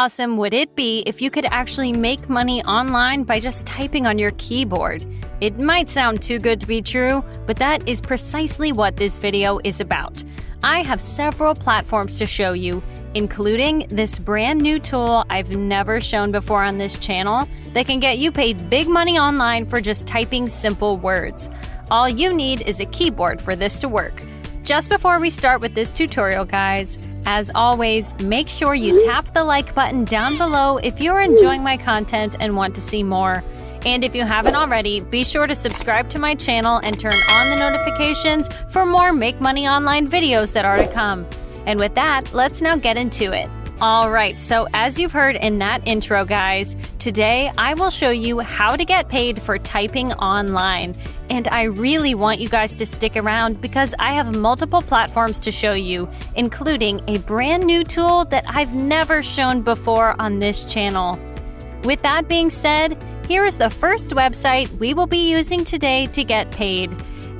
awesome would it be if you could actually make money online by just typing on your keyboard? It might sound too good to be true, but that is precisely what this video is about. I have several platforms to show you, including this brand new tool I've never shown before on this channel that can get you paid big money online for just typing simple words. All you need is a keyboard for this to work. Just before we start with this tutorial, guys, as always, make sure you tap the like button down below if you're enjoying my content and want to see more. And if you haven't already, be sure to subscribe to my channel and turn on the notifications for more Make Money Online videos that are to come. And with that, let's now get into it. Alright, so as you've heard in that intro, guys, today I will show you how to get paid for typing online. And I really want you guys to stick around because I have multiple platforms to show you, including a brand new tool that I've never shown before on this channel. With that being said, here is the first website we will be using today to get paid.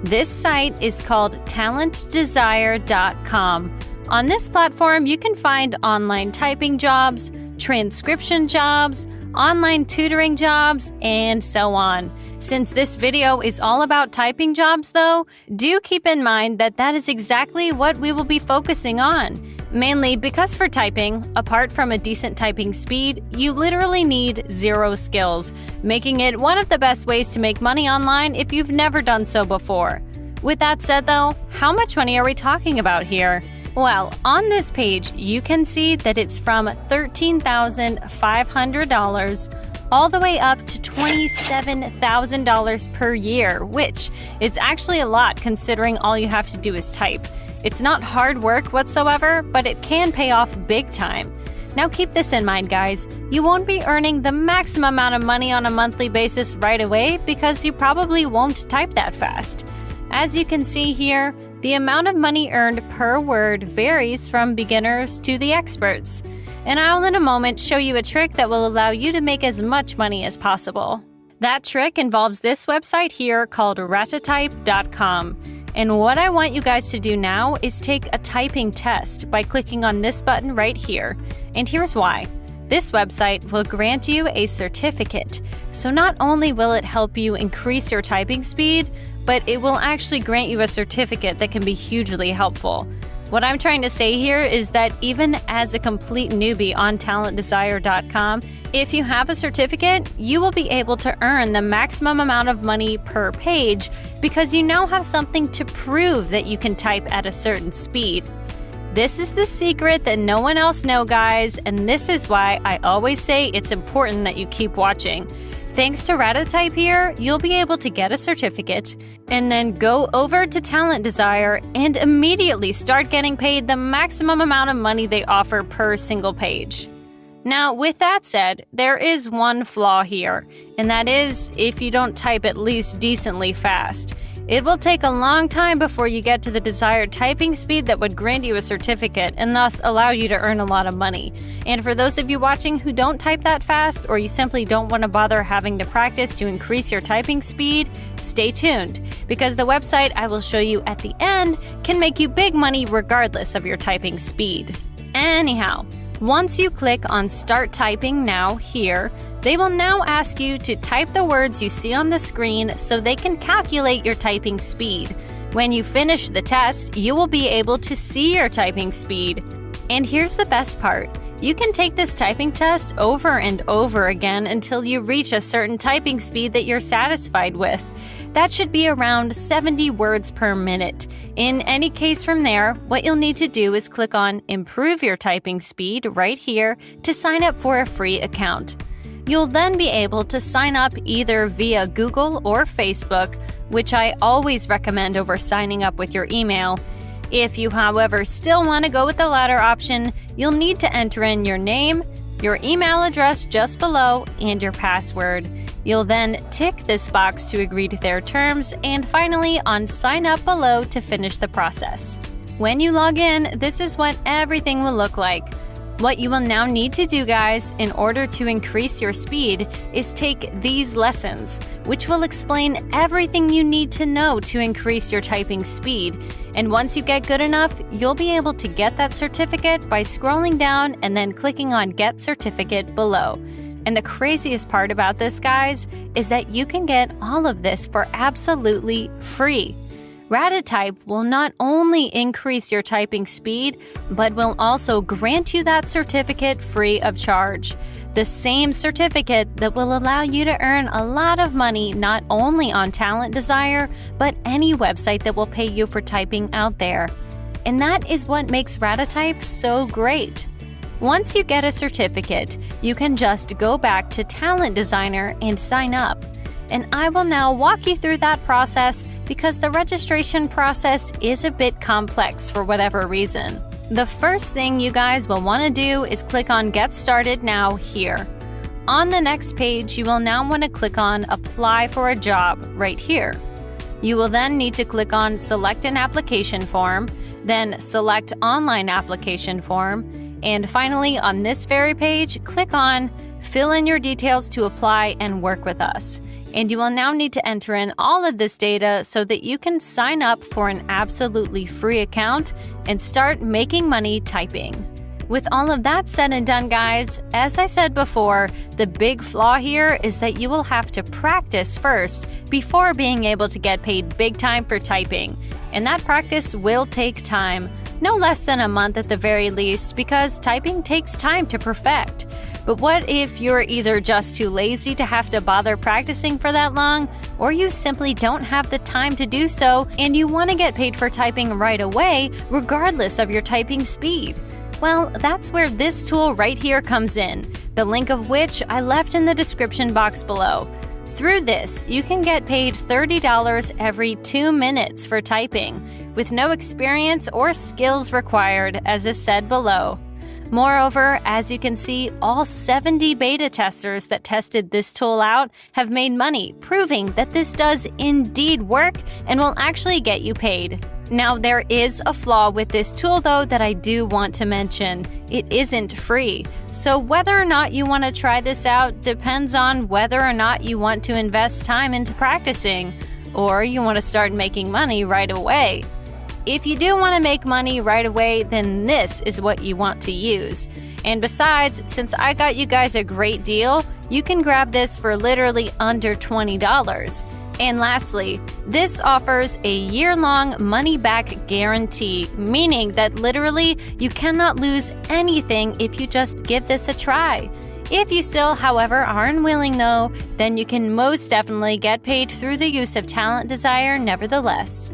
This site is called talentdesire.com. On this platform, you can find online typing jobs, transcription jobs, online tutoring jobs, and so on. Since this video is all about typing jobs, though, do keep in mind that that is exactly what we will be focusing on. Mainly because for typing, apart from a decent typing speed, you literally need 0 skills, making it one of the best ways to make money online if you've never done so before. With that said, though, how much money are we talking about here? Well, on this page, you can see that it's from $13,500 all the way up to $27,000 per year, which it's actually a lot considering all you have to do is type. It's not hard work whatsoever, but it can pay off big time. Now keep this in mind, guys. You won't be earning the maximum amount of money on a monthly basis right away because you probably won't type that fast. As you can see here, the amount of money earned per word varies from beginners to the experts. And I'll in a moment show you a trick that will allow you to make as much money as possible. That trick involves this website here called ratatype.com. And what I want you guys to do now is take a typing test by clicking on this button right here. And here's why. This website will grant you a certificate. So not only will it help you increase your typing speed, but it will actually grant you a certificate that can be hugely helpful. What I'm trying to say here is that even as a complete newbie on talentdesire.com, if you have a certificate, you will be able to earn the maximum amount of money per page because you now have something to prove that you can type at a certain speed. This is the secret that no one else knows, guys, and this is why I always say it's important that you keep watching. Thanks to Ratatype here, you'll be able to get a certificate and then go over to Talent Desire and immediately start getting paid the maximum amount of money they offer per single page. Now, with that said, there is one flaw here, and that is if you don't type at least decently fast. It will take a long time before you get to the desired typing speed that would grant you a certificate and thus allow you to earn a lot of money. And for those of you watching who don't type that fast or you simply don't want to bother having to practice to increase your typing speed, stay tuned, because the website I will show you at the end can make you big money regardless of your typing speed. Anyhow, once you click on Start Typing Now here, they will now ask you to type the words you see on the screen so they can calculate your typing speed. When you finish the test, you will be able to see your typing speed. And here's the best part. You can take this typing test over and over again until you reach a certain typing speed that you're satisfied with. That should be around 70 words per minute. In any case from there, what you'll need to do is click on Improve Your Typing Speed right here to sign up for a free account. You'll then be able to sign up either via Google or Facebook, which I always recommend over signing up with your email. If you, however, still want to go with the latter option, you'll need to enter in your name, your email address just below, and your password. You'll then tick this box to agree to their terms, and finally on Sign Up below to finish the process. When you log in, this is what everything will look like. What you will now need to do, guys, in order to increase your speed is take these lessons, which will explain everything you need to know to increase your typing speed. And once you get good enough, you'll be able to get that certificate by scrolling down and then clicking on Get Certificate below. And the craziest part about this, guys, is that you can get all of this for absolutely free. Ratatype will not only increase your typing speed, but will also grant you that certificate free of charge. The same certificate that will allow you to earn a lot of money not only on Talent Desire, but any website that will pay you for typing out there. And that is what makes Ratatype so great. Once you get a certificate, you can just go back to Talent Designer and sign up. And I will now walk you through that process because the registration process is a bit complex for whatever reason. The first thing you guys will want to do is click on Get Started Now here. On the next page, you will now want to click on Apply for a Job right here. You will then need to click on Select an Application Form, then Select Online Application Form, and finally on this very page, click on Fill in your details to apply and work with us. And you will now need to enter in all of this data so that you can sign up for an absolutely free account and start making money typing. With all of that said and done, guys, as I said before, the big flaw here is that you will have to practice first before being able to get paid big time for typing. And that practice will take time, no less than a month at the very least, because typing takes time to perfect. But what if you're either just too lazy to have to bother practicing for that long, or you simply don't have the time to do so and you want to get paid for typing right away, regardless of your typing speed? Well, that's where this tool right here comes in, the link of which I left in the description box below. Through this, you can get paid $30 every 2 minutes for typing, with no experience or skills required, as is said below. Moreover, as you can see, all 70 beta testers that tested this tool out have made money, proving that this does indeed work and will actually get you paid. Now, there is a flaw with this tool, though, that I do want to mention. It isn't free. So whether or not you want to try this out depends on whether or not you want to invest time into practicing, or you want to start making money right away. If you do want to make money right away, then this is what you want to use. And besides, since I got you guys a great deal, you can grab this for literally under $20. And lastly, this offers a year-long money-back guarantee, meaning that literally you cannot lose anything if you just give this a try. If you still, however, are unwilling though, then you can most definitely get paid through the use of Talent Desire nevertheless.